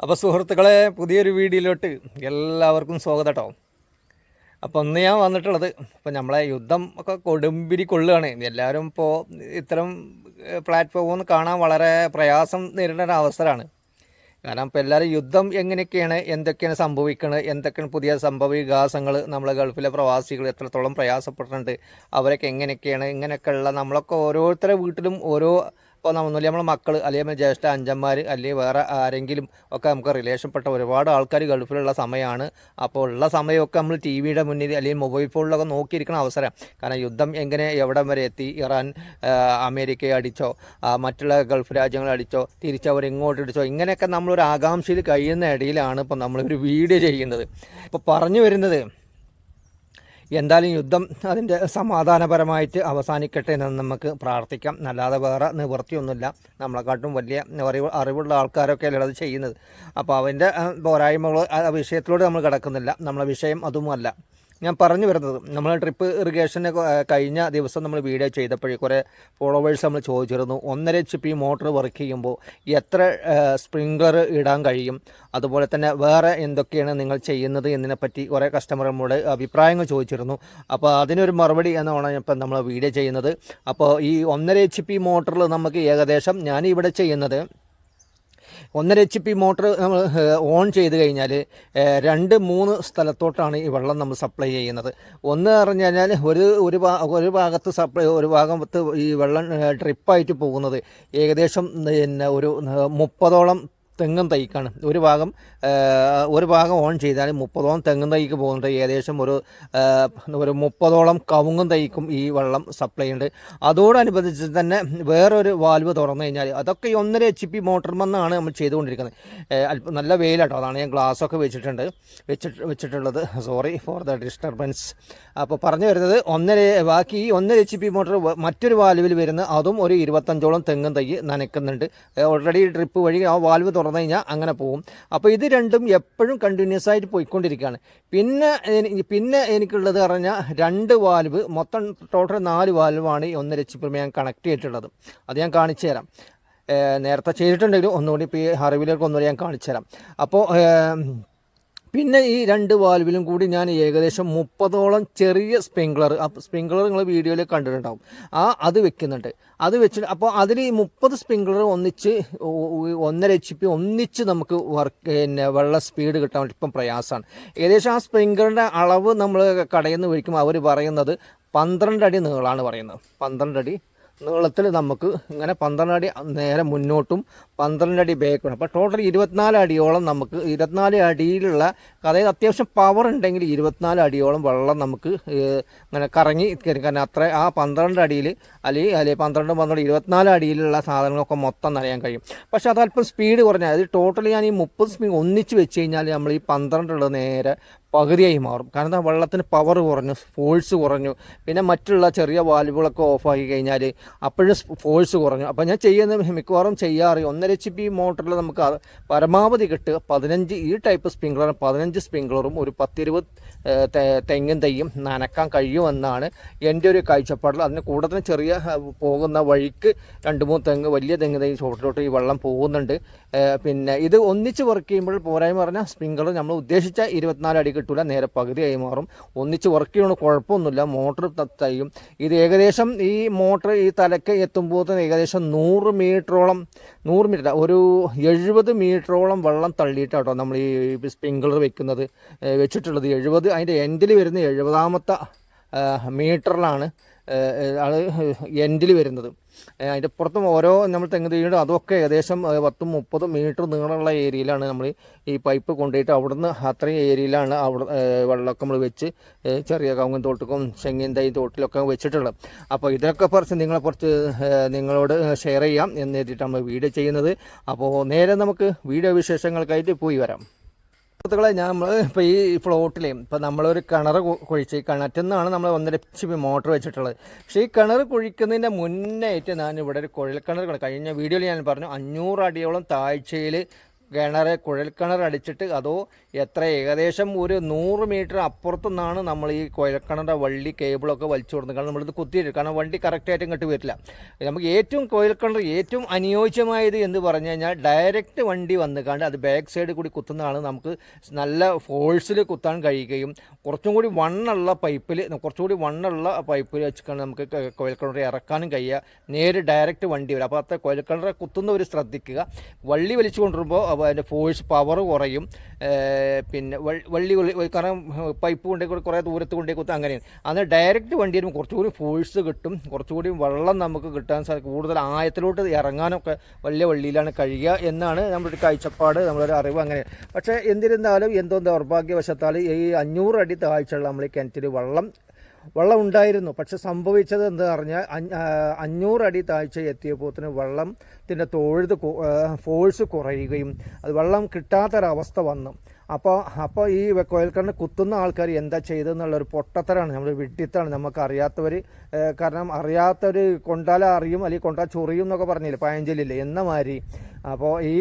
അപ്പോൾ സുഹൃത്തുക്കളെ, പുതിയൊരു വീഡിയോയിലോട്ട് എല്ലാവർക്കും സ്വാഗതം കേട്ടോ. അപ്പോൾ ഒന്ന് ഞാൻ വന്നിട്ടുള്ളത്, ഇപ്പോൾ നമ്മളെ യുദ്ധം ഒക്കെ കൊടുമ്പിരി കൊള്ളുകയാണ്. എല്ലാവരും ഇപ്പോൾ ഇത്തരം പ്ലാറ്റ്ഫോമൊന്നും കാണാൻ വളരെ പ്രയാസം നേരിടുന്ന ഒരു അവസരമാണ്. കാരണം ഇപ്പോൾ എല്ലാവരും യുദ്ധം എങ്ങനെയൊക്കെയാണ്, എന്തൊക്കെയാണ് സംഭവിക്കുന്നത്, എന്തൊക്കെയാണ് പുതിയ സംഭവ വികാസങ്ങൾ, നമ്മളെ ഗൾഫിലെ പ്രവാസികൾ എത്രത്തോളം പ്രയാസപ്പെടുന്നുണ്ട്, അവരൊക്കെ എങ്ങനെയൊക്കെയാണ്, ഇങ്ങനെയൊക്കെയുള്ള നമ്മളൊക്കെ ഓരോരുത്തരുടെ വീട്ടിലും ഓരോ ഇപ്പോൾ ഒന്നുമില്ല നമ്മളെ മക്കൾ അല്ലെങ്കിൽ ജ്യേഷ്ഠ അഞ്ചന്മാർ അല്ലെങ്കിൽ വേറെ ആരെങ്കിലും ഒക്കെ നമുക്ക് റിലേഷൻപ്പെട്ട ഒരുപാട് ആൾക്കാർ ഗൾഫിലുള്ള സമയമാണ്. അപ്പോൾ ഉള്ള സമയമൊക്കെ നമ്മൾ ടി വിയുടെ മുന്നിൽ അല്ലെങ്കിൽ മൊബൈൽ ഫോണിലൊക്കെ നോക്കിയിരിക്കുന്ന അവസരം. കാരണം യുദ്ധം എങ്ങനെ എവിടം വരെ എത്തി, ഇറാൻ അമേരിക്കയെ അടിച്ചോ, മറ്റുള്ള ഗൾഫ് രാജ്യങ്ങളെ അടിച്ചോ, തിരിച്ചവർ ഇങ്ങോട്ട് അടിച്ചോ, ഇങ്ങനെയൊക്കെ നമ്മളൊരു ആകാംക്ഷയിൽ കഴിയുന്ന ഇടയിലാണ് ഇപ്പോൾ നമ്മളൊരു വീഡിയോ ചെയ്യുന്നത്. ഇപ്പോൾ പറഞ്ഞു വരുന്നത്, എന്തായാലും യുദ്ധം അതിൻ്റെ സമാധാനപരമായിട്ട് അവസാനിക്കട്ടെ എന്ന് നമുക്ക് പ്രാർത്ഥിക്കാം. അല്ലാതെ വേറെ നിവൃത്തിയൊന്നുമില്ല. നമ്മളെക്കാട്ടും വലിയ അറിവുള്ള ആൾക്കാരൊക്കെ അല്ലേ അത് ചെയ്യുന്നത്. അപ്പോൾ അവൻ്റെ പോരായ്മകൾ വിഷയത്തിലൂടെ നമ്മൾ കിടക്കുന്നില്ല. നമ്മളെ വിഷയം അതുമല്ല. ഞാൻ പറഞ്ഞു വരുന്നത്, നമ്മൾ ട്രിപ്പ് ഇറിഗേഷന് കഴിഞ്ഞ ദിവസം നമ്മൾ വീഡിയോ ചെയ്തപ്പോഴേ കുറേ ഫോളോവേഴ്സ് നമ്മൾ ചോദിച്ചിരുന്നു, 1.5 HP മോട്ടർ വർക്ക് ചെയ്യുമ്പോൾ എത്ര സ്പ്രിംഗ്ലർ ഇടാൻ കഴിയും, അതുപോലെ തന്നെ വേറെ എന്തൊക്കെയാണ് നിങ്ങൾ ചെയ്യുന്നത് എന്നതിനെപ്പറ്റി കുറേ കസ്റ്റമർ നമ്മളോട് അഭിപ്രായങ്ങൾ ചോദിച്ചിരുന്നു. അപ്പോൾ അതിനൊരു മറുപടി എന്നാണ് ഇപ്പം നമ്മൾ വീഡിയോ ചെയ്യുന്നത്. അപ്പോൾ ഈ 1.5 HP മോട്ടറിൽ നമുക്ക് ഏകദേശം ഞാനിവിടെ ചെയ്യുന്നത് 1.5 HP മോട്ടർ നമ്മൾ ഓൺ ചെയ്ത് കഴിഞ്ഞാൽ 2-3 സ്ഥലത്തോട്ടാണ് ഈ വെള്ളം നമ്മൾ സപ്ലൈ ചെയ്യുന്നത്. ഒന്ന് പറഞ്ഞു കഴിഞ്ഞാൽ ഒരു ഭാഗത്ത് സപ്ലൈ, ഒരു ഭാഗത്ത് ഈ വെള്ളം ഡ്രിപ്പായിട്ട് പോകുന്നത് ഏകദേശം പിന്നെ ഒരു 30ഓളം തെങ്ങും തൈക്കാണ്. ഒരു ഭാഗം ഓൺ ചെയ്താൽ 30ഓളം തെങ്ങും തൈക്ക് പോകുന്നുണ്ട്. ഏകദേശം ഒരു 30ഓളം കവുങ്ങും തൈക്കും ഈ വെള്ളം സപ്ലൈ ഉണ്ട്. അതോടനുബന്ധിച്ച് തന്നെ വേറൊരു വാൽവ് തുറന്നു കഴിഞ്ഞാൽ അതൊക്കെ ഈ 1.5 HP മോട്ടർമെന്നാണ് നമ്മൾ ചെയ്തുകൊണ്ടിരിക്കുന്നത്. അല്പം നല്ല വെയിലാട്ടോ, അതാണ് ഞാൻ ഗ്ലാസ്സൊക്കെ വെച്ചിട്ടുള്ളത്. Sorry for the disturbance. അപ്പോൾ പറഞ്ഞു വരുന്നത്, ബാക്കി ഈ 1.5 HP മോട്ടർ മറ്റൊരു വാൽവിൽ വരുന്ന അതും ഒരു 25ഓളം തെങ്ങും തൈ നനയ്ക്കുന്നുണ്ട്. ഓൾറെഡി ഡ്രിപ്പ് വഴി ആ വാൽവ് തുറന്നു കഴിഞ്ഞാൽ അങ്ങനെ പോകും. അപ്പോൾ ഇത് രണ്ടും എപ്പോഴും കണ്ടിന്യൂസ് ആയിട്ട് പോയിക്കൊണ്ടിരിക്കുകയാണ്. പിന്നെ എനിക്കുള്ളത് പറഞ്ഞാൽ 2 വാൽവ്, മൊത്തം ടോട്ടൽ 4 വാൽവാണ് ഈ 1.5 HP ഞാൻ കണക്ട് ചെയ്തിട്ടുള്ളത്. അത് ഞാൻ കാണിച്ചു തരാം. നേരത്തെ ചെയ്തിട്ടുണ്ടെങ്കിലും ഒന്നുകൂടി ഇപ്പോൾ ഈ അറിവിലേക്ക് ഒന്നുകൂടി ഞാൻ കാണിച്ചു തരാം. അപ്പോൾ പിന്നെ ഈ 2 വാൽവിലും കൂടി ഞാൻ ഏകദേശം 30ഓളം ചെറിയ സ്പ്രിംഗ്ലർ നിങ്ങൾ വീഡിയോയിൽ കണ്ടിട്ടുണ്ടാവും, അത് വെക്കുന്നുണ്ട്. അത് വെച്ചിട്ട് അപ്പോൾ അതിൽ ഈ 30 സ്പ്രിംഗ്ലർ ഒന്നിച്ച് 1.5 HP ഒന്നിച്ച് നമുക്ക് വെള്ള സ്പീഡ് കിട്ടാൻ വേണ്ടി ഇപ്പം പ്രയാസമാണ്. ഏകദേശം ആ സ്പ്രിംഗ്ലറിൻ്റെ അളവ് നമ്മൾ കടയിൽ നിന്ന് മേടിക്കുമ്പോൾ അവർ പറയുന്നത് 12 അടി നീളമാണ് പറയുന്നത്. 12 അടി നീളത്തിൽ നമുക്ക് ഇങ്ങനെ 12 അടി നേരെ മുന്നോട്ടും 12 അടി ബാക്കും. അപ്പോൾ ടോട്ടൽ 24 അടിയോളം നമുക്ക് 24 അടിയിലുള്ള, അതായത് അത്യാവശ്യം പവർ ഉണ്ടെങ്കിൽ 24 അടിയോളം വെള്ളം നമുക്ക് ഇങ്ങനെ കറങ്ങി കാരണം അത്ര ആ 12 അടിയിൽ അല്ലെങ്കിൽ 12 24 അടിയിലുള്ള സാധനങ്ങളൊക്കെ മൊത്തം നനയാൻ കഴിയും. പക്ഷേ അതല്പം സ്പീഡ് കുറഞ്ഞാൽ, അത് ടോട്ടൽ ഞാൻ ഈ 30 സ്പീഡ് ഒന്നിച്ച് വെച്ച് കഴിഞ്ഞാൽ നമ്മൾ ഈ 12 ഉള്ളത് നേരെ പകുതിയായി മാറും. കാരണം വെള്ളത്തിന് പവർ കുറഞ്ഞു, ഫോഴ്സ് കുറഞ്ഞു. പിന്നെ മറ്റുള്ള ചെറിയ വാൽവുകളൊക്കെ ഓഫാക്കി കഴിഞ്ഞാൽ അപ്പോഴും ഫോഴ്സ് കുറഞ്ഞു. അപ്പോൾ ഞാൻ മിക്കവാറും ചെയ്യാറ് 1.5 HP മോട്ടറിൽ നമുക്ക് പരമാവധി കിട്ടുക 15, ഈ ടൈപ്പ് സ്പ്രിംഗ്ലർ 15 സ്പ്രിംഗ്ലറും ഒരു 10-20 തെങ്ങും തൈയും നനക്കാൻ കഴിയുമെന്നാണ് എൻ്റെ ഒരു കാഴ്ചപ്പാടിൽ. അതിന് കൂടുതൽ ചെറിയ പോകുന്ന വഴിക്ക് 2-3 തെങ്ങ്, വലിയ തെങ്ങ് തൈ ചോട്ടിലോട്ട് ഈ വെള്ളം പോകുന്നുണ്ട്. പിന്നെ ഇത് ഒന്നിച്ച് വർക്ക് ചെയ്യുമ്പോൾ പോരായ്മ പറഞ്ഞാൽ സ്പ്രിംഗ്ലർ നമ്മൾ ഉദ്ദേശിച്ച 24 അടി കിട്ടില്ല, നേരെ പകുതിയായി മാറും. ഒന്നിച്ച് വർക്ക് ചെയ്യണം, കുഴപ്പമൊന്നുമില്ല, മോട്ടർ തയ്യും. ഇത് ഏകദേശം ഈ മോട്ടർ ഈ തലക്ക് എത്തുമ്പോൾ തന്നെ ഏകദേശം 100 മീറ്ററോളം, 100 മീറ്റർ ഒരു 70 മീറ്ററോളം വെള്ളം തള്ളിയിട്ടാട്ടോ നമ്മൾ ഈ സ്പ്രിംഗ്ലർ വെച്ചിട്ടുള്ളത്. 70, അതിൻ്റെ എൻഡിൽ വരുന്ന 70ാമത്തെ മീറ്ററിലാണ് അത് എൻഡിൽ വരുന്നത്. അതിൻ്റെ പുറത്തും ഓരോ നമ്മൾ തെങ്ങ് തൈയുടെ അതൊക്കെ ഏകദേശം 10-30 മീറ്റർ നീളമുള്ള ഏരിയയിലാണ് നമ്മൾ ഈ പൈപ്പ് കൊണ്ടുപോയിട്ട് അവിടുന്ന് അത്രയും ഏരിയയിലാണ് വെള്ളമൊക്കെ നമ്മൾ വെച്ച് ചെറിയ കവുങ്ങൻ തോട്ടിലും ചെങ്ങിൻ തൈ തോട്ടിലൊക്കെ വെച്ചിട്ടുള്ളത്. അപ്പോൾ ഇതൊക്കെ നിങ്ങളോട് ഷെയർ ചെയ്യാം എന്ന് എഴുതിയിട്ടാണ് നമ്മൾ വീഡിയോ ചെയ്യുന്നത്. അപ്പോൾ നേരെ നമുക്ക് വീഡിയോ വിശേഷങ്ങൾക്കായിട്ട് പോയി വരാം. സുഹൃത്തുക്കളെ, നമ്മൾ ഇപ്പോൾ ഈ ഫ്ലോട്ടിൽ ഇപ്പോൾ നമ്മളൊരു കിണർ കുഴിച്ച്, ഈ കിണറ്റിൽ നിന്നാണ് നമ്മൾ 1.5 HP മോട്ടർ വെച്ചിട്ടുള്ളത്. പക്ഷേ ഈ കിണർ കുഴിക്കുന്നതിൻ്റെ മുന്നായിട്ട് ഞാനിവിടെ ഒരു കുഴൽക്കിണർ, കഴിഞ്ഞ വീഡിയോയിൽ ഞാൻ പറഞ്ഞു 500 അടിയോളം താഴ്ചയിൽ കുഴൽക്കിണർ അടിച്ചിട്ട് അതോ എത്ര ഏകദേശം ഒരു 100 മീറ്റർ അപ്പുറത്തു നിന്നാണ് നമ്മൾ ഈ കുഴൽക്കിണറിൻ്റെ വള്ളി കേബിളൊക്കെ വലിച്ചു കൊടുക്കുന്നത്. കാരണം നമ്മളിത് കുത്തിയിട്ട് കാരണം വണ്ടി കറക്റ്റായിട്ട് ഇങ്ങോട്ട് വരില്ല. നമുക്ക് ഏറ്റവും കുഴൽക്കിണർ ഏറ്റവും അനുയോജ്യമായത് എന്ന് പറഞ്ഞു കഴിഞ്ഞാൽ ഡയറക്റ്റ് വണ്ടി വന്നുകൊണ്ട് അത് ബാക്ക് സൈഡ് കൂടി കുത്തുന്നതാണ് നമുക്ക് നല്ല ഫോഴ്സിൽ കുത്താൻ കഴിയുകയും കുറച്ചും കൂടി വണ്ണുള്ള പൈപ്പിൽ വെച്ചിട്ടാണ് നമുക്ക് കുഴൽക്കിണർ ഇറക്കാനും കഴിയുക. നേരെ ഡയറക്റ്റ് വണ്ടി വരും. അപ്പോൾ അത്ര കുഴൽക്കിണർ കുത്തുന്നവർ ശ്രദ്ധിക്കുക. വള്ളി വലിച്ചു കൊണ്ടുവരുമ്പോൾ അപ്പോൾ അതിൻ്റെ ഫോഴ്സ് പവർ കുറയും. പിന്നെ വള്ളി കാരണം പൈപ്പ് കൊണ്ടേ കുറേ ദൂരത്ത് കൊണ്ടേ കുത്തുക അങ്ങനെയാണ്. അന്ന് ഡയറക്റ്റ് വണ്ടി വരുമ്പോൾ കുറച്ചുകൂടി ഫോഴ്സ് കിട്ടും, കുറച്ചുകൂടി വെള്ളം നമുക്ക് കിട്ടാൻ സാധിക്കും, കൂടുതൽ ആഴത്തിലോട്ട് ഇറങ്ങാനൊക്കെ വലിയ വള്ളിയിലാണ് കഴിയുക എന്നാണ് നമ്മുടെ ഒരു കാഴ്ചപ്പാട്, നമ്മളൊരു അറിവ് അങ്ങനെ. പക്ഷേ എന്തിരുന്നാലും എന്തോ ദൗർഭാഗ്യവശത്താൽ ഈ 500 അടി താഴ്ചയുള്ള നമ്മൾ ഈ കിണറ്റിൽ വെള്ളം ഉണ്ടായിരുന്നു. പക്ഷെ സംഭവിച്ചത് എന്താ പറഞ്ഞാൽ 500 അടി താഴ്ച എത്തിയപ്പോഴത്തിന് വെള്ളത്തിൻ്റെ ഫോഴ്സ് കുറയുകയും അത് വെള്ളം കിട്ടാത്തൊരവസ്ഥ വന്നു. അപ്പോൾ ഈ കുഴൽക്കിണർ കുത്തുന്ന ആൾക്കാർ എന്താ ചെയ്തതെന്നുള്ളൊരു പൊട്ടത്തരാണ്, നമ്മൾ വിഡ്ഢിത്താണ്. നമുക്ക് അറിയാത്തവർ, കാരണം അറിയാത്തവർ കൊണ്ടാൽ അറിയും അല്ലെങ്കിൽ കൊണ്ടാൽ ചൊറിയും എന്നൊക്കെ പറഞ്ഞില്ലേ പഴഞ്ചൊല്ലില്ലേ എന്ന മാതിരി. അപ്പോൾ ഈ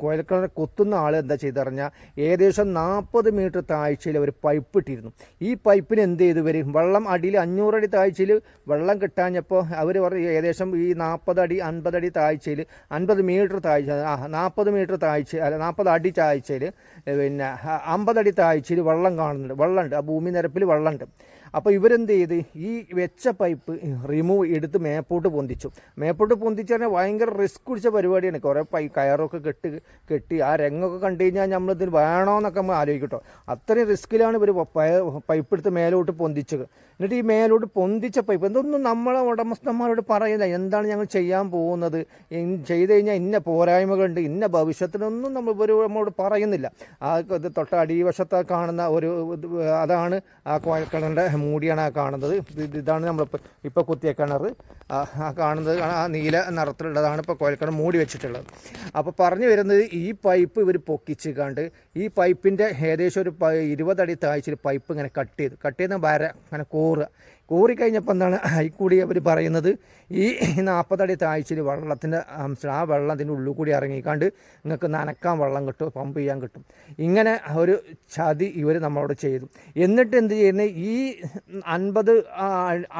കുഴൽക്കിണർ കുത്തുന്ന ആൾ എന്താ ചെയ്തറിഞ്ഞാൽ ഏകദേശം 40 മീറ്റർ താഴ്ചയിൽ ഒരു പൈപ്പ് ഇട്ടിരുന്നു. ഈ പൈപ്പിന് എന്ത് ചെയ്തു വരും, വെള്ളം അടിയിൽ 500 അടി താഴ്ചയിൽ വെള്ളം കിട്ടാഞ്ഞപ്പോൾ അവർ പറഞ്ഞു ഏകദേശം ഈ 40 അടി 50 അടി താഴ്ചയിൽ 50 മീറ്റർ താഴ്ച 40 മീറ്റർ താഴ്ച അല്ല 40 അടി താഴ്ചയിൽ പിന്നെ 50 അടി താഴ്ചയിൽ വെള്ളമുണ്ട്, ആ ഭൂമി നിരപ്പിൽ വെള്ളമുണ്ട്. അപ്പോൾ ഇവരെന്ത് ചെയ്ത് ഈ വെച്ച പൈപ്പ് എടുത്ത് മേപ്പോട്ട് പൊന്തിച്ചു പറഞ്ഞാൽ ഭയങ്കര റിസ്ക് പിടിച്ച പരിപാടിയാണ്. കുറേ കയറൊക്കെ കെട്ടി ആ രംഗമൊക്കെ കണ്ടു കഴിഞ്ഞാൽ നമ്മളിതിന് വേണമെന്നൊക്കെ നമ്മൾ ആലോചിക്കട്ടോ. അത്രയും റിസ്ക്കിലാണ് ഇവർ പൈപ്പ് എടുത്ത് മേലോട്ട് പൊന്തിച്ചത്. എന്നിട്ട് ഈ മേലോട്ട് പൊന്തിച്ച പൈപ്പ് എന്തൊന്നും നമ്മളെ ഉടമസ്ഥന്മാരോട് പറയുന്നില്ല, എന്താണ് ഞങ്ങൾ ചെയ്യാൻ പോകുന്നത്, ചെയ്ത് കഴിഞ്ഞാൽ ഇന്ന പോരായ്മകളുണ്ട്, ഇന്ന ഭവിഷ്യത്തിനൊന്നും നമ്മളോട് പറയുന്നില്ല. ആ ഇത് തൊട്ട അടിവശത്ത് കാണുന്ന അതാണ് ആ കുഴൽക്കിണറിൻ്റെ മൂടിയാണ് ആ കാണുന്നത്. ഇതാണ് നമ്മളിപ്പോൾ കുത്തിയ കിണർ. ആ കാണുന്നത് ആ നീല നിറത്തിലുള്ളതാണ് ഇപ്പോൾ കുഴൽക്കിണർ മൂടി വെച്ചിട്ടുള്ളത്. അപ്പോൾ പറഞ്ഞു വരുന്നത് ഈ പൈപ്പ് ഇവർ പൊക്കിച്ചിക്കാണ്ട് ഈ പൈപ്പിൻ്റെ ഏകദേശം ഒരു 20 അടി താഴ്ചയിൽ പൈപ്പ് ഇങ്ങനെ കട്ട് ചെയ്ത് വര അങ്ങനെ കോറിക്കഴിഞ്ഞപ്പോൾ എന്താണ് കൂടി അവർ പറയുന്നത് ഈ 40 അടി താഴ്ചയിൽ വെള്ളത്തിൻ്റെ അംശം, ആ വെള്ളത്തിൻ്റെ ഉള്ളിൽ കൂടി ഇറങ്ങിക്കാണ്ട് നിങ്ങൾക്ക് നനക്കാൻ വെള്ളം കിട്ടും, പമ്പ് ചെയ്യാൻ കിട്ടും. ഇങ്ങനെ ഒരു ചതി ഇവർ നമ്മളോട് ചെയ്തു. എന്നിട്ട് എന്ത് ചെയ്യുന്നത്, ഈ 50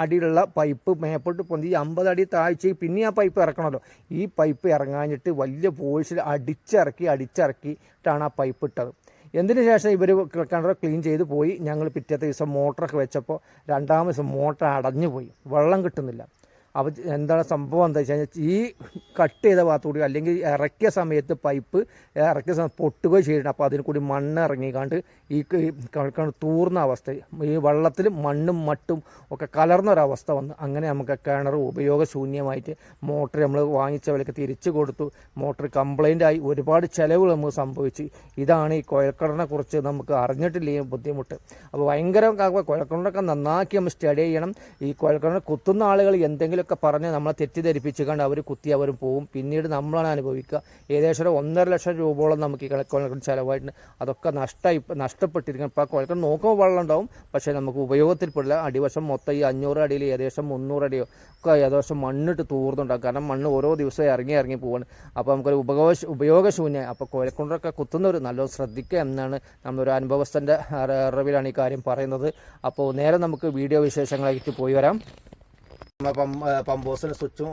അടിയുള്ള പൈപ്പ് മേപ്പോട്ട് പൊന്തി 50 അടി താഴ്ചയിൽ പിന്നെ ആ പൈപ്പ് ഇറക്കണമല്ലോ. ഈ പൈപ്പ് ഇറങ്ങാഞ്ഞിട്ട് വലിയ ഫോഴ്സിൽ അടിച്ചിറക്കിയിട്ടാണ് ആ പൈപ്പ് ഇട്ടത്. എന്തിനു ശേഷം ഇവർ കിണർ ക്ലീൻ ചെയ്ത് പോയി. ഞങ്ങൾ പിറ്റത്തെ ദിവസം മോട്ടറൊക്കെ വെച്ചപ്പോൾ 2ാം ദിവസം മോട്ടർ അടഞ്ഞു പോയി, വെള്ളം കിട്ടുന്നില്ല. അപ്പോൾ എന്താണ് സംഭവം എന്താ വെച്ച് കഴിഞ്ഞാൽ ഈ കട്ട് ചെയ്ത ഭാഗത്തുകൂടി അല്ലെങ്കിൽ ഇറക്കിയ സമയത്ത് പൈപ്പ് ഇറക്കിയ സമയത്ത് പൊട്ടുകയോ ചെയ്തിട്ടുണ്ട്. അപ്പോൾ അതിന് കൂടി മണ്ണ് ഇറങ്ങിക്കാണ്ട് ഈ കിണർ തൂർന്ന അവസ്ഥ, ഈ വെള്ളത്തിൽ മണ്ണും മട്ടും ഒക്കെ കലർന്നൊരവസ്ഥ വന്നു. അങ്ങനെ നമുക്ക് കിണർ ഉപയോഗശൂന്യമായിട്ട് മോട്ടർ നമ്മൾ വാങ്ങിച്ച വിലക്ക് തിരിച്ചു കൊടുത്തു. മോട്ടർ കംപ്ലൈൻ്റ് ആയി, ഒരുപാട് ചിലവുകൾ നമുക്ക് സംഭവിച്ചു. ഇതാണ് ഈ കുഴൽക്കിണറിനെ കുറിച്ച് നമുക്ക് അറിഞ്ഞിട്ടില്ലെങ്കിൽ ബുദ്ധിമുട്ട്. അപ്പോൾ ഭയങ്കര കുഴൽക്കിണറൊക്കെ നന്നാക്കി നമ്മൾ സ്റ്റഡി ചെയ്യണം. ഈ കുഴൽക്കിണർ കുത്തുന്ന ആളുകൾ എന്തെങ്കിലും ഒക്കെ പറഞ്ഞ് നമ്മളെ തെറ്റിദ്ധരിപ്പിച്ചുകൊണ്ട് അവർ അവരും പോവും. പിന്നീട് നമ്മളാണ് അനുഭവിക്കുക. ഏകദേശം 1.5 ലക്ഷം രൂപയോളം നമുക്ക് ഈ കുഴൽക്കിണർ ചിലവായിട്ടുണ്ട്. അതൊക്കെ നഷ്ടപ്പെട്ടിരിക്കണം. ഇപ്പോൾ കുഴൽക്കിണർ നോക്കുമ്പോൾ വെള്ളം ഉണ്ടാവും, പക്ഷേ നമുക്ക് ഉപയോഗത്തിൽപ്പെടില്ല. അടിവശം മൊത്തം ഈ 500 അടിയിൽ ഏകദേശം 300 അടിയോ ഒക്കെ ഏകദേശം മണ്ണിട്ട് തൂർന്നുണ്ടാകും. കാരണം മണ്ണ് ഓരോ ദിവസവും ഇറങ്ങി പോവാണ്. അപ്പോൾ നമുക്കൊരു ഉപയോഗശൂന്യം. അപ്പോൾ കുഴൽക്കിണറൊക്കെ കുത്തുന്നവർ നല്ലോണം ശ്രദ്ധിക്കുക എന്നാണ് നമ്മളൊരു അനുഭവസ്ഥൻ്റെ അറിവിലാണ് ഈ കാര്യം പറയുന്നത്. അപ്പോൾ നേരെ നമുക്ക് വീഡിയോ വിശേഷങ്ങളായിട്ട് പോയി വരാം. പമ്പോസിൻ്റെ സ്വിച്ചും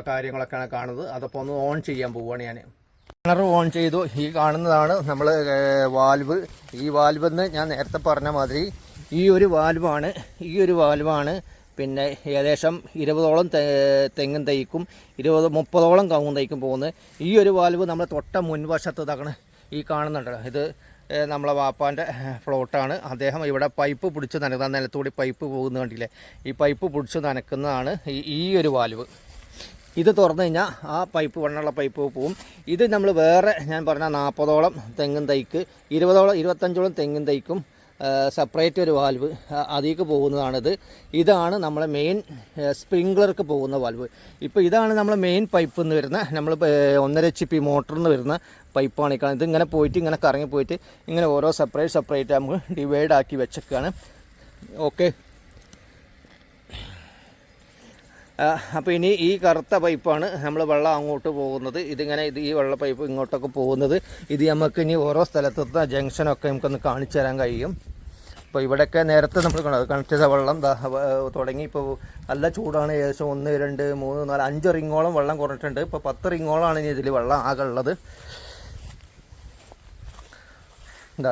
കാര്യങ്ങളൊക്കെയാണ് കാണുന്നത്. അതപ്പോൾ ഒന്ന് ഓൺ ചെയ്യാൻ പോവുകയാണ് ഞാൻ. കിണർ ഓൺ ചെയ്തു. ഈ കാണുന്നതാണ് നമ്മൾ വാൽവ്. ഈ വാൽവെന്ന് ഞാൻ നേരത്തെ പറഞ്ഞ മാതിരി ഈ ഒരു വാൽവാണ് പിന്നെ ഏകദേശം 20ഓളം തെങ്ങും തൈക്കും 20-30ഓളം കവുങ്ങും തൈക്കും പോകുന്നത്. ഈ ഒരു വാൽവ് നമ്മൾ തൊട്ട മുൻവശത്ത് ഇതാക്കണം ഈ കാണുന്നുണ്ടല്ലോ, ഇത് നമ്മളെ വാപ്പാൻ്റെ ഫ്ലോട്ടാണ്. അദ്ദേഹം ഇവിടെ പൈപ്പ് പിടിച്ച് നനക്കുന്ന, നിലത്തൂടി പൈപ്പ് പോകുന്ന കണ്ടില്ലേ, ഈ പൈപ്പ് പിടിച്ച് നനക്കുന്നതാണ് ഈ ഒരു വാൽവ്. ഇത് തുറന്നു കഴിഞ്ഞാൽ ആ പൈപ്പ് വണ്ണുള്ള പൈപ്പ് പോവും. ഇത് നമ്മൾ വേറെ ഞാൻ പറഞ്ഞ 40ഓളം തെങ്ങും തൈക്ക് 25ഓളം തെങ്ങും തൈക്കും സെപ്പറേറ്റ് ഒരു വാൽവ് അതിലേക്ക് പോകുന്നതാണിത്. ഇതാണ് നമ്മളെ മെയിൻ സ്പ്രിംഗ്ലർക്ക് പോകുന്ന വാൽവ്. ഇപ്പോൾ ഇതാണ് നമ്മളെ മെയിൻ പൈപ്പ് എന്ന് വരുന്ന നമ്മൾ 1.5 HP മോട്ടറിൽ നിന്ന് വരുന്ന പൈപ്പാണ്. ഇത് ഇങ്ങനെ പോയിട്ട് ഇങ്ങനെ കറങ്ങി പോയിട്ട് ഇങ്ങനെ ഓരോ സെപ്പറേറ്റ് നമുക്ക് ഡിവൈഡ് ആക്കി വെച്ചേക്കാണ്. ഓക്കെ, അപ്പോൾ ഇനി ഈ കറുത്ത പൈപ്പാണ് നമ്മൾ വെള്ളം അങ്ങോട്ട് പോകുന്നത്. ഇതിങ്ങനെ ഈ വെള്ള പൈപ്പ് ഇങ്ങോട്ടൊക്കെ പോകുന്നത്. ഇത് നമുക്ക് ഇനി ഓരോ സ്ഥലത്തുള്ള ജംഗ്ഷനൊക്കെ നമുക്കൊന്ന് കാണിച്ചു തരാൻ കഴിയും. അപ്പോൾ ഇവിടെയൊക്കെ നേരത്തെ നമ്മൾ കണക്ട് ചെയ്ത വെള്ളം തുടങ്ങി. ഇപ്പോൾ നല്ല ചൂടാണ്. ഏകദേശം 1 2 3 4 5 റിങ്ങോളം വെള്ളം കുറഞ്ഞിട്ടുണ്ട്. ഇപ്പോൾ 10 റിങ്ങോളാണ് ഇനി ഇതിൽ വെള്ളം ആകെ ഉള്ളത്. എന്താ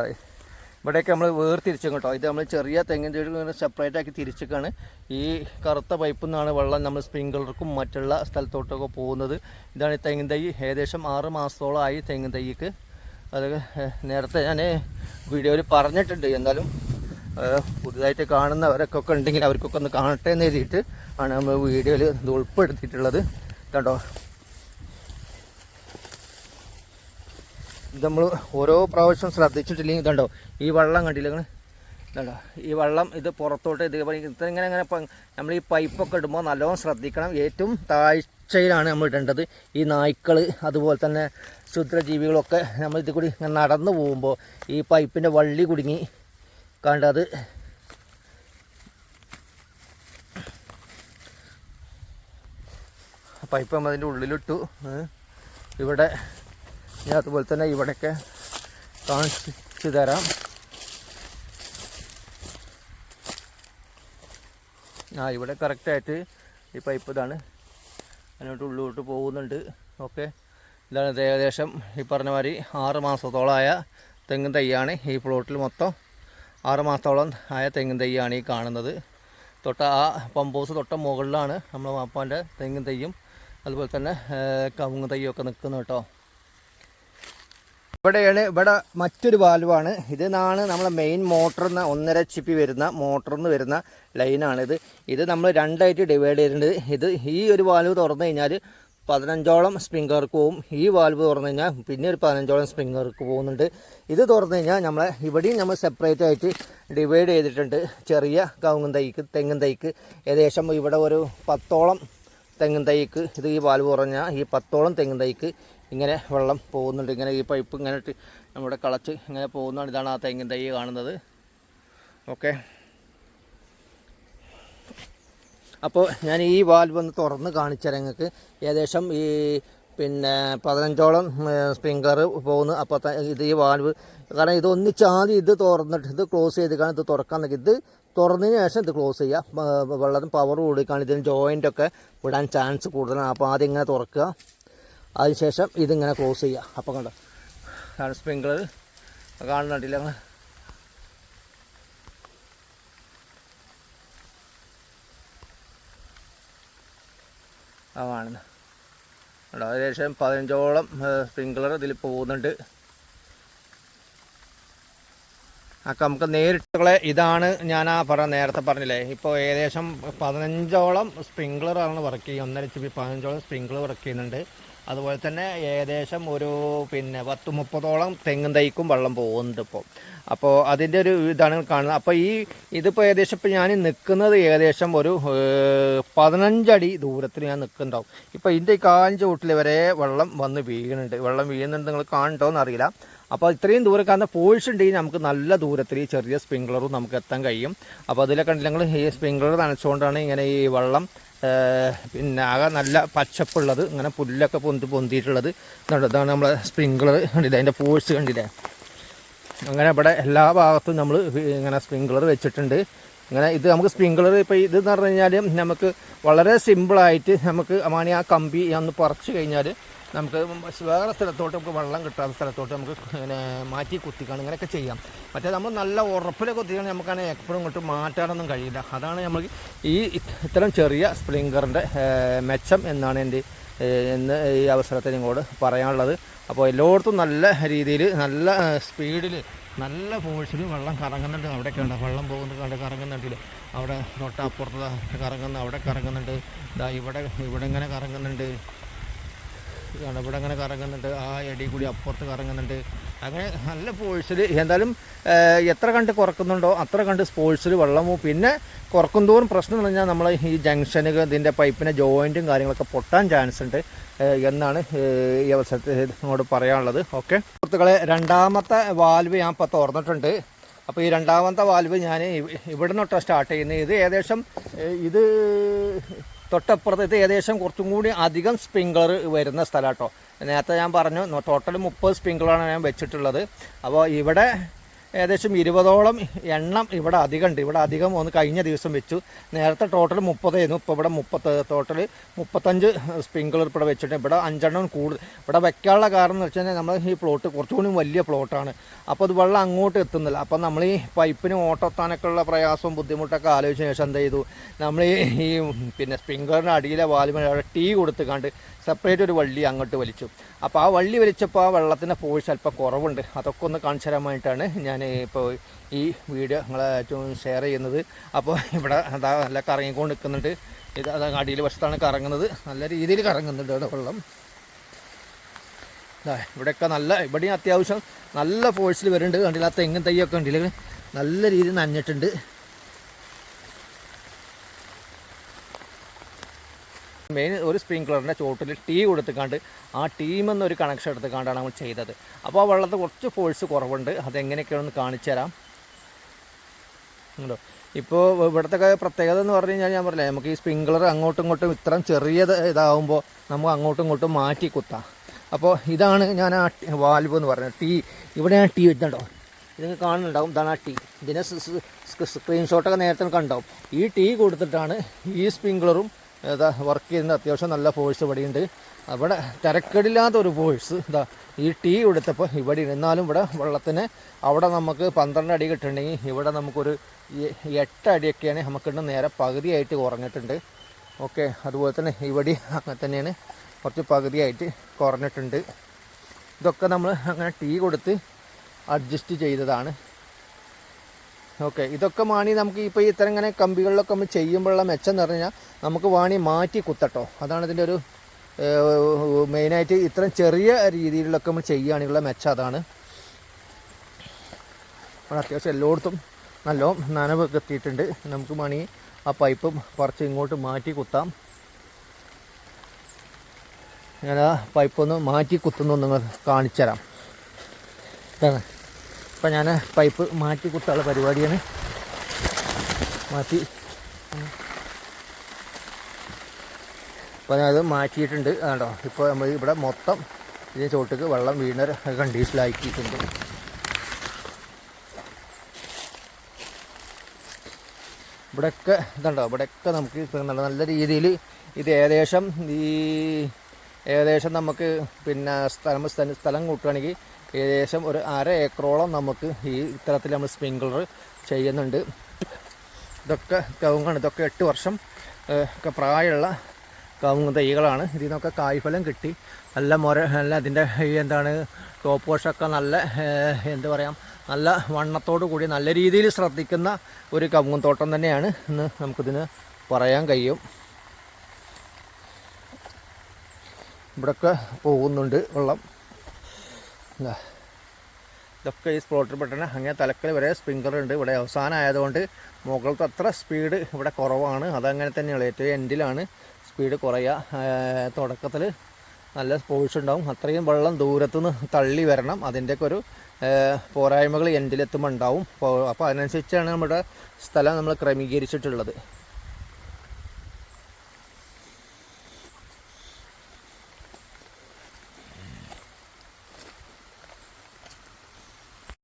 ഇവിടെയൊക്കെ നമ്മൾ വേർതിരിച്ചും കേട്ടോ. ഇത് നമ്മൾ ചെറിയ തെങ്ങിൻ തൈ സെപ്പറേറ്റ് ആക്കി തിരിച്ചിട്ടാണ്. ഈ കറുത്ത പൈപ്പിൽ നിന്നാണ് വെള്ളം നമ്മൾ സ്പ്രിങ്ക്ലർക്കും മറ്റുള്ള സ്ഥലത്തോട്ടൊക്കെ പോകുന്നത്. ഇതാണ് ഈ തെങ്ങിൻ തൈ. ഏകദേശം 6 മാസത്തോളമായി തെങ്ങിൻ തൈക്ക്. അത് നേരത്തെ ഞാൻ വീഡിയോയിൽ പറഞ്ഞിട്ടുണ്ട്. എന്നാലും പുതുതായിട്ട് കാണുന്നവരൊക്കെ ഉണ്ടെങ്കിൽ അവർക്കൊക്കെ ഒന്ന് കാണട്ടെ എന്ന് എഴുതിയിട്ട് ആണ് നമ്മൾ വീഡിയോയിൽ ഇത് ഉൾപ്പെടുത്തിയിട്ടുള്ളത്. കേട്ടോ, ഇത് നമ്മൾ ഓരോ പ്രാവശ്യം ശ്രദ്ധിച്ചിട്ടില്ലെങ്കിൽ ഇതുണ്ടോ ഈ വെള്ളം കണ്ടില്ല ഇതുണ്ടോ ഈ വെള്ളം ഇത് പുറത്തോട്ട് ഇങ്ങനെ നമ്മൾ ഈ പൈപ്പൊക്കെ ഇടുമ്പോൾ നല്ലോണം ശ്രദ്ധിക്കണം. ഏറ്റവും താഴ്ചയിലാണ് നമ്മൾ ഇടേണ്ടത്. ഈ നായ്ക്കൾ അതുപോലെ തന്നെ ക്ഷുദ്രജീവികളൊക്കെ നമ്മൾ ഇത് കൂടി ഇങ്ങനെ നടന്നു പോകുമ്പോൾ ഈ പൈപ്പിൻ്റെ വള്ളി കുടുങ്ങി കണ്ടത് പൈപ്പ് നമ്മൾ അതിൻ്റെ ഉള്ളിലിട്ടു. ഇവിടെ ഞാൻ അതുപോലെ തന്നെ ഇവിടെയൊക്കെ കാണിച്ചു തരാം. ഇവിടെ കറക്റ്റായിട്ട് ഈ പൈപ്പ് ഇതാണ് അതിനോട്ട് ഉള്ളിലോട്ട് പോകുന്നുണ്ട്. ഓക്കെ, ഇതാണ് ഇത്. ഏകദേശം ഈ പറഞ്ഞ മാതിരി 6 മാസത്തോളമായ തെങ്ങിൻ തൈയാണ്. ഈ പ്ലോട്ടിൽ മൊത്തം 6 മാസത്തോളം ആയ തെങ്ങിൻ തൈയാണ് ഈ കാണുന്നത്. ആ പമ്പോസ് മുകളിലാണ് നമ്മുടെ വാപ്പാൻ്റെ തെങ്ങിൻ തൈയും അതുപോലെ തന്നെ കവുങ്ങ് തൈയൊക്കെ നിൽക്കുന്നത് കേട്ടോ. ഇവിടെ മറ്റൊരു വാൽവാണ്. ഇതിനാണ് നമ്മളെ മെയിൻ മോട്ടറിന്ന് 1.5 HP വരുന്ന മോട്ടറിന്ന് വരുന്ന ലൈനാണിത്. ഇത് നമ്മൾ 2ആയിട്ട് ഡിവൈഡ് ചെയ്തിട്ടുണ്ട്. ഈ ഒരു വാൽവ് തുറന്നു കഴിഞ്ഞാൽ 15ഓളം സ്പ്രിംഗ്ലർക്ക് പോവും. ഈ വാൽവ് തുറന്നു കഴിഞ്ഞാൽ പിന്നെ ഒരു 15ഓളം സ്പ്രിംഗ്ലർക്ക് പോകുന്നുണ്ട്. ഇത് തുറന്നു കഴിഞ്ഞാൽ ഇവിടെയും നമ്മൾ സെപ്പറേറ്റ് ആയിട്ട് ഡിവൈഡ് ചെയ്തിട്ടുണ്ട്. ചെറിയ തെങ്ങിൻ തൈക്ക് ഏകദേശം ഇവിടെ ഒരു 10ഓളം തെങ്ങിൻ തൈക്ക് ഇത് ഈ വാൽവ് തുറഞ്ഞാൽ ഈ 10ഓളം തെങ്ങിൻ തൈക്ക് ഇങ്ങനെ വെള്ളം പോകുന്നുണ്ട്. ഇങ്ങനെ ഈ പൈപ്പ് ഇങ്ങനെ നമ്മുടെ കളച്ച് ഇങ്ങനെ പോകുന്നതാണ്. ഇതാണ് ആ തെങ്ങിൻ തൈ കാണുന്നത്. ഓക്കെ, അപ്പോൾ ഞാൻ ഈ വാൽവ് ഒന്ന് തുറന്ന് കാണിച്ചുതരാം നിങ്ങൾക്ക്. ഏകദേശം ഈ 15ഓളം സ്പ്രിംഗ്ലർ പോകുന്നു. അപ്പോൾ ഇത് ഈ വാൽവ് കാരണം ഇത് ഒന്നിച്ചാദ്യം ഇത് തുറന്നിട്ട് ഇത് ക്ലോസ് ചെയ്ത് കാണാൻ ഇത് തുറക്കാൻ നോക്കി. ഇത് തുറന്നതിന് ശേഷം ഇത് ക്ലോസ് ചെയ്യുക. വെള്ളത്തിന് പവർ കൊടുക്കുകയാണ്. ഇതിന് ജോയിൻ്റൊക്കെ വിടാൻ ചാൻസ് കൂടുതലാണ്. അപ്പോൾ ആദ്യം ഇങ്ങനെ തുറക്കുക, അതിനുശേഷം ഇതിങ്ങനെ ക്ലോസ് ചെയ്യുക. അപ്പോൾ കണ്ടോ ആണ് സ്പ്രിംഗ്ലർ കാണുന്നുണ്ടില്ല കാണുന്നത് കേട്ടോ. ഏകദേശം 15ഓളം സ്പ്രിംഗ്ലർ ഇതിൽ പോകുന്നുണ്ട്. നമുക്ക് നേരിട്ടുകളെ ഇതാണ് ഞാൻ നേരത്തെ പറഞ്ഞില്ലേ. ഇപ്പോൾ ഏകദേശം 15ഓളം സ്പ്രിംഗ്ലറാണ് വർക്ക് ചെയ്യുക. 1.5 HP 15ഓളം സ്പ്രിംഗ്ലർ വർക്ക് ചെയ്യുന്നുണ്ട്. അതുപോലെ തന്നെ ഏകദേശം ഒരു 10-30ഓളം തെങ്ങിൻ തൈക്കും വെള്ളം പോകുന്നുണ്ട് ഇപ്പോൾ. അപ്പോൾ അതിൻ്റെ ഒരു ഇതാണ് കാണുന്നത്. അപ്പോൾ ഇതിപ്പോൾ ഏകദേശം ഇപ്പോൾ ഞാൻ നിൽക്കുന്നത് ഏകദേശം ഒരു 15 അടി ദൂരത്തിൽ ഞാൻ നിൽക്കുന്നുണ്ടാവും. ഇപ്പോൾ ഇതിൻ്റെ കാലിൻ്റെ ചുവട്ടിൽ വരെ വെള്ളം വന്ന് വീഴുന്നുണ്ട്. വെള്ളം വീഴുന്നുണ്ട്, നിങ്ങൾ കാണുന്നുണ്ടോ എന്നറിയില്ല. അപ്പോൾ ഇത്രയും ദൂരം കാരണം ഫോഴ്സ് ഉണ്ടെങ്കിൽ നമുക്ക് നല്ല ദൂരത്തിൽ ഈ ചെറിയ സ്പ്രിംഗ്ലറും നമുക്ക് എത്താൻ കഴിയും. അപ്പോൾ അതിലൊക്കെ ഉണ്ടെങ്കിൽ ഈ സ്പ്രിംഗ്ലർ നനച്ചുകൊണ്ടാണ് ഇങ്ങനെ ഈ വെള്ളം ആകെ നല്ല പച്ചപ്പുള്ളത്. ഇങ്ങനെ പുല്ലൊക്കെ പൊന്തിയിട്ടുള്ളത് ഇതാണ് നമ്മളെ സ്പ്രിംഗ്ലർ. കണ്ടില്ലേ അതിൻ്റെ ഫോഴ്സ് കണ്ടില്ലേ. അങ്ങനെ ഇവിടെ എല്ലാ ഭാഗത്തും നമ്മൾ ഇങ്ങനെ സ്പ്രിംഗ്ലർ വെച്ചിട്ടുണ്ട്. ഇങ്ങനെ ഇത് നമുക്ക് സ്പ്രിംഗ്ലർ ഇപ്പോൾ ഇതെന്ന് പറഞ്ഞു കഴിഞ്ഞാൽ നമുക്ക് വളരെ സിമ്പിളായിട്ട് നമുക്ക് ആ കമ്പി ഒന്ന് പറിച്ചു കഴിഞ്ഞാൽ നമുക്ക് വേറെ സ്ഥലത്തോട്ട് നമുക്ക് വെള്ളം കിട്ടാത്ത സ്ഥലത്തോട്ട് നമുക്ക് ഇങ്ങനെ മാറ്റി കുത്തിക്കാണ് ഇങ്ങനെയൊക്കെ ചെയ്യാം. മറ്റേ നമ്മൾ നല്ല ഉറപ്പിൽ കുത്തിക്കാണെങ്കിൽ നമുക്കങ്ങനെ എപ്പോഴും ഇങ്ങോട്ട് മാറ്റാനൊന്നും കഴിയില്ല. അതാണ് നമുക്ക് ഇത്തരം ചെറിയ സ്പ്രിംഗ്ലറിൻ്റെ മെച്ചം എന്നാണ് എൻ്റെ ഈ അവസരത്തിൽ നിങ്ങളോട് പറയാനുള്ളത്. അപ്പോൾ എല്ലായിടത്തും നല്ല രീതിയിൽ നല്ല സ്പീഡിൽ നല്ല ഫോഴ്സിൽ വെള്ളം കറങ്ങുന്നുണ്ട്. അവിടെയൊക്കെ ഉണ്ട് വെള്ളം പോകുന്നത് കറങ്ങുന്നുണ്ടല്ലേ. അവിടെ തൊട്ടപ്പുറത്ത് അവിടെ കറങ്ങുന്നുണ്ട്. ഇവിടെ ഇങ്ങനെ കറങ്ങുന്നുണ്ട്. ഇവിടെ അങ്ങനെ കറങ്ങുന്നുണ്ട്. ആ എടി കൂടി അപ്പുറത്ത് കറങ്ങുന്നുണ്ട്. അങ്ങനെ നല്ല ഫോഴ്സിൽ എന്തായാലും എത്ര കണ്ട് കുറക്കുന്നുണ്ടോ അത്ര കണ്ട് സ്പോഴ്സിൽ വെള്ളം പോകും. പിന്നെ കുറക്കും തോറും പ്രശ്നം എന്ന് പറഞ്ഞാൽ നമ്മൾ ഈ ജംഗ്ഷനുകൾ ഇതിൻ്റെ പൈപ്പിൻ്റെ ജോയിൻറ്റും കാര്യങ്ങളൊക്കെ പൊട്ടാൻ ചാൻസ് ഉണ്ട് എന്നാണ് ഈ അവസരത്തിൽ നിങ്ങളോട് പറയാനുള്ളത്. ഓക്കെ സുഹൃത്തുക്കളെ, രണ്ടാമത്തെ വാൽവ് ഞാൻ ഇപ്പോൾ തുറന്നിട്ടുണ്ട്. അപ്പോൾ ഈ രണ്ടാമത്തെ വാൽവ് ഞാൻ ഇവിടെ നിന്നൊട്ടാണ് സ്റ്റാർട്ട് ചെയ്യുന്നത്. ഇത് ഏകദേശം ഇത് തൊട്ടപ്പുറത്ത് ഇത് ഏകദേശം കുറച്ചും കൂടി അധികം സ്പ്രിങ്ക്ലർ വരുന്ന സ്ഥലം കേട്ടോ. നേരത്തെ ഞാൻ പറഞ്ഞു ടോട്ടൽ 30 സ്പ്രിങ്ക്ലറാണ് ഞാൻ വെച്ചിട്ടുള്ളത്. അപ്പോൾ ഇവിടെ ഏകദേശം 20ഓളം എണ്ണം ഇവിടെ അധികമുണ്ട്. ഇവിടെ അധികം ഒന്ന് കഴിഞ്ഞ ദിവസം വെച്ചു. നേരത്തെ ടോട്ടൽ 30 ആയിരുന്നു. ഇപ്പോൾ ഇവിടെ ടോട്ടൽ 35 സ്പ്രിങ്ക്ലർ ഇവിടെ വെച്ചിട്ടുണ്ട്. ഇവിടെ 5 കൂടുതൽ ഇവിടെ വെക്കാനുള്ള കാരണം എന്ന് വെച്ച് കഴിഞ്ഞാൽ നമ്മൾ ഈ പ്ലോട്ട് കുറച്ചുകൂടി വലിയ പ്ലോട്ടാണ്. അപ്പോൾ അത് വെള്ളം അങ്ങോട്ട് എത്തുന്നില്ല. അപ്പോൾ നമ്മൾ ഈ പൈപ്പിന് ഓട്ടത്താനൊക്കെ ഉള്ള പ്രയാസവും ബുദ്ധിമുട്ടൊക്കെ ആലോചിച്ച ശേഷം എന്ത് ചെയ്തു, നമ്മൾ ഈ പിന്നെ സ്പ്രിങ്ക്ലറിൻ്റെ അടിയിലെ വാൽവിന് അവിടെ ടീ കൊടുത്തുകൊണ്ട് സെപ്പറേറ്റ് ഒരു വള്ളി അങ്ങോട്ട് വലിച്ചു. അപ്പോൾ ആ വള്ളി വലിച്ചപ്പോൾ ആ വെള്ളത്തിൻ്റെ ഫോഴ്സ് അല്പം കുറവുണ്ട്. അതൊക്കെ ഒന്ന് കാണിച്ചു തരാനായിട്ടാണ് ഞാൻ ഇപ്പോൾ ഈ വീഡിയോ നിങ്ങളെ ഷെയർ ചെയ്യുന്നത്. അപ്പോൾ ഇവിടെ അതാ നല്ല കറങ്ങിക്കൊണ്ട് നിൽക്കുന്നുണ്ട്. ഇത് അതാ അടിയിൽ വശത്താണ് കറങ്ങുന്നത്. നല്ല രീതിയിൽ കറങ്ങുന്നുണ്ട് അവിടെ വെള്ളം. ഇവിടെയൊക്കെ ഇവിടെയും അത്യാവശ്യം നല്ല ഫോഴ്സിൽ വരുന്നുണ്ട്. കണ്ടില്ല, ആ തെങ്ങും തൈയൊക്കെ ഉണ്ടല്ലേ നല്ല രീതിയിൽ നനഞ്ഞിട്ടുണ്ട്. മെയിൻ ഒരു സ്പ്രിങ്ക്ലറിൻ്റെ ചോട്ടിൽ ടീ കൊടുത്തുകൊണ്ട് ആ ടീമെന്നൊരു കണക്ഷൻ എടുത്തുകൊണ്ടാണ് നമ്മൾ ചെയ്തത്. അപ്പോൾ ആ വെള്ളത്തിൽ കുറച്ച് ഫോഴ്സ് കുറവുണ്ട്. അതെങ്ങനെയൊക്കെയാണെന്ന് കാണിച്ചു തരാം. ഇപ്പോൾ ഇവിടുത്തെ പ്രത്യേകത എന്ന് പറഞ്ഞു കഴിഞ്ഞാൽ ഞാൻ പറഞ്ഞില്ലേ, നമുക്ക് ഈ സ്പ്രിങ്ക്ലർ അങ്ങോട്ടും ഇങ്ങോട്ടും ഇത്രയും ചെറിയത് ഇതാകുമ്പോൾ നമുക്ക് അങ്ങോട്ടും ഇങ്ങോട്ടും മാറ്റി കുത്താം. അപ്പോൾ ഇതാണ് ഞാൻ ആ വാൽവ് എന്ന് പറഞ്ഞത്. ടീ ഇവിടെ ഞാൻ ടീ വെച്ചിട്ടുണ്ടോ, ഇത് കാണുന്നുണ്ടാവും. ഇതാണ് ആ ടീ. ഇതിനെ സ്ക്രീൻഷോട്ടൊക്കെ നേരത്തെ കണ്ടാവും. ഈ ടീ കൊടുത്തിട്ടാണ് ഈ സ്പ്രിങ്ക്ലറും വർക്ക് ചെയ്യുന്നത്. അത്യാവശ്യം നല്ല ഫോഴ്സ് ഇവിടെയുണ്ട്. അവിടെ തിരക്കേടില്ലാത്തൊരു ഫോഴ്സ് ഈ ടീ കൊടുത്തപ്പോൾ ഇവിടെ. എന്നാലും ഇവിടെ വെള്ളത്തിന് അവിടെ നമുക്ക് 12 അടി കിട്ടുന്നുണ്ടെങ്കിൽ ഇവിടെ നമുക്കൊരു 8 അടിയൊക്കെയാണ് നമുക്കിട്ട് നേരെ പകുതിയായിട്ട് കുറഞ്ഞിട്ടുണ്ട്. ഓക്കെ, അതുപോലെ തന്നെ ഇവിടെ അങ്ങനെ തന്നെയാണ്, കുറച്ച് പകുതിയായിട്ട് കുറഞ്ഞിട്ടുണ്ട്. ഇതൊക്കെ നമ്മൾ അങ്ങനെ ടീ കൊടുത്ത് അഡ്ജസ്റ്റ് ചെയ്തതാണ്. ഓക്കെ, ഇതൊക്കെ വാണി നമുക്ക് ഇപ്പോൾ ഇത്തരം ഇങ്ങനെ കമ്പികളിലൊക്കെ നമ്മൾ ചെയ്യുമ്പോഴുള്ള മെച്ചം എന്ന് പറഞ്ഞു കഴിഞ്ഞാൽ നമുക്ക് വാണി മാറ്റി കുത്തട്ടോ. അതാണ് ഇതിൻ്റെ ഒരു മെയിനായിട്ട്. ഇത്രയും ചെറിയ രീതിയിലൊക്കെ നമ്മൾ ചെയ്യുകയാണെങ്കിലുള്ള മെച്ചം അതാണ്. അവിടെ അത്യാവശ്യം എല്ലായിടത്തും നല്ലോണം നനവ് എത്തിയിട്ടുണ്ട്. നമുക്ക് വാണി ആ പൈപ്പ് കുറച്ച് ഇങ്ങോട്ട് മാറ്റി കുത്താം. ഞാൻ ആ പൈപ്പൊന്ന് മാറ്റി കുത്തുന്നു നിങ്ങൾ കാണിച്ചു തരാം. ഇതാണ് അപ്പം ഞാൻ പൈപ്പ് മാറ്റി കുത്താനുള്ള പരിപാടിയാണ്. മാറ്റി അപ്പോൾ ഞാനത് മാറ്റിയിട്ടുണ്ട്. കേട്ടോ, ഇപ്പോൾ നമ്മൾ ഇവിടെ മൊത്തം ഇതിന് ചോട്ടിക്ക് വെള്ളം വീണ കണ്ടീഷനിലാക്കിയിട്ടുണ്ട്. ഇവിടെയൊക്കെ ഇതുണ്ടോ, ഇവിടെയൊക്കെ നമുക്ക് നല്ല രീതിയിൽ ഇത് ഏകദേശം നമുക്ക് പിന്നെ സ്ഥലം കൂട്ടുകയാണെങ്കിൽ ഏകദേശം ഒരു 1/2 ഏക്കറോളം നമുക്ക് ഈ ഇത്തരത്തിൽ നമ്മൾ സ്പ്രിങ്ക്ലർ ചെയ്യുന്നുണ്ട്. ഇതൊക്കെ കവുങ്ങാണ്. ഇതൊക്കെ 8 വർഷം ഒക്കെ പ്രായമുള്ള കവുങ്ങ് തൈകളാണ്. ഇതിൽ നിന്നൊക്കെ കായ്ഫലം കിട്ടി. നല്ല അതിൻ്റെ എന്താണ് ടോപ്പ് വാഷൊക്കെ നല്ല എന്താ പറയുക, നല്ല വണ്ണത്തോടു കൂടി നല്ല രീതിയിൽ ശ്രദ്ധിക്കുന്ന ഒരു കവുങ്ങ് തോട്ടം തന്നെയാണ് എന്ന് നമുക്കിതിന് പറയാൻ കഴിയും. ഇവിടെയൊക്കെ പോകുന്നുണ്ട് വെള്ളം. ഇതൊക്കെ ഈ സ്പ്ലോട്ടർ ബട്ടണ് അങ്ങനെ തലക്കൽ വരെ സ്പ്രിങ്ക്ലർ ഉണ്ട്. ഇവിടെ അവസാനം ആയതുകൊണ്ട് മുകളിലത്തെ അത്ര സ്പീഡ് ഇവിടെ കുറവാണ്. അതങ്ങനെ തന്നെയാണ്. ഏറ്റവും എൻഡിലാണ് സ്പീഡ് കുറയുക. തുടക്കത്തിൽ നല്ല ഫോഴ്സ് ഉണ്ടാവും. അത്രയും വെള്ളം ദൂരത്തുനിന്ന് തള്ളി വരണം. അതിൻ്റെയൊക്കെ ഒരു പോരായ്മകൾ എൻഡിലെത്തുമ്പോൾ ഉണ്ടാവും. അപ്പോൾ അതിനനുസരിച്ചാണ് നമ്മുടെ സ്ഥലം നമ്മൾ ക്രമീകരിച്ചിട്ടുള്ളത്.